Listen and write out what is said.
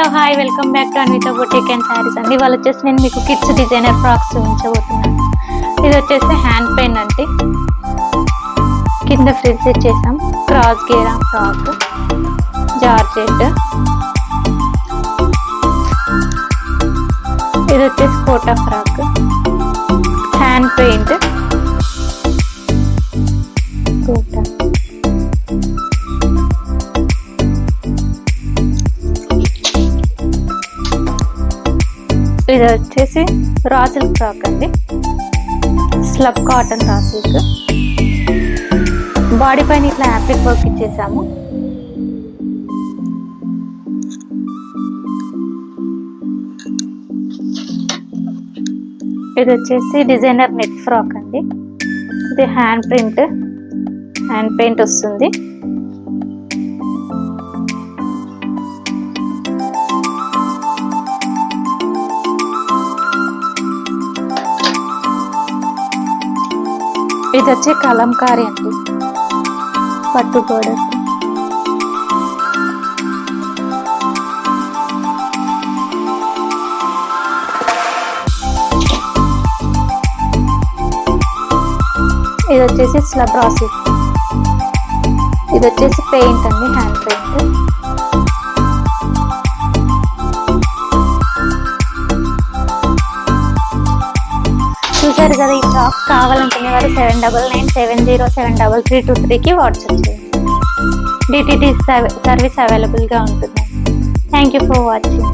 Hello hi welcome back to Anvitha boutique and saris అండి. ఇవాళ వచ్చేసి నేను మీకు కిడ్స్ డిజైనర్ ఫ్రాక్స్ చూపించబోతున్నాను. ఇది వచ్చేసి హ్యాండ్ పెయిన్ అండి. కింద ఫ్రిల్స్ ఇచ్చేసాం. క్రాస్ గేరా ఫ్రాక్, జార్జెట్. ఇది వచ్చేసి Kota frock, hand paint, Kota. ఇది వచ్చేసి రా సిల్క్ ఫ్రాక్ అండి, slub cotton raw silk. Body పైన ఇట్లా యాప్లిక్ వర్క్ ఇచ్చేసాము. ఇది వచ్చేసి డిజైనర్ నెట్ ఫ్రాక్ అండి. ఇది హ్యాండ్ ప్రింట్, హ్యాండ్ పెయింట్ వస్తుంది. ఇది వచ్చి కలంకారీ అండి, పట్టు బోర్డర్. ఇది వచ్చేసి స్లబ్ రా సిల్క్. ఇది వచ్చేసి పెయింట్ అండి, హ్యాండ్ పెయింట్. చూసారు కదా, ఈ ఫ్రాక్స్ కావాలనుకునే వారు 7997073323కి వాట్సాప్ చేయండి. డిటిడి సర్వీస్ అవైలబుల్గా ఉంటుంది. Thank you for watching.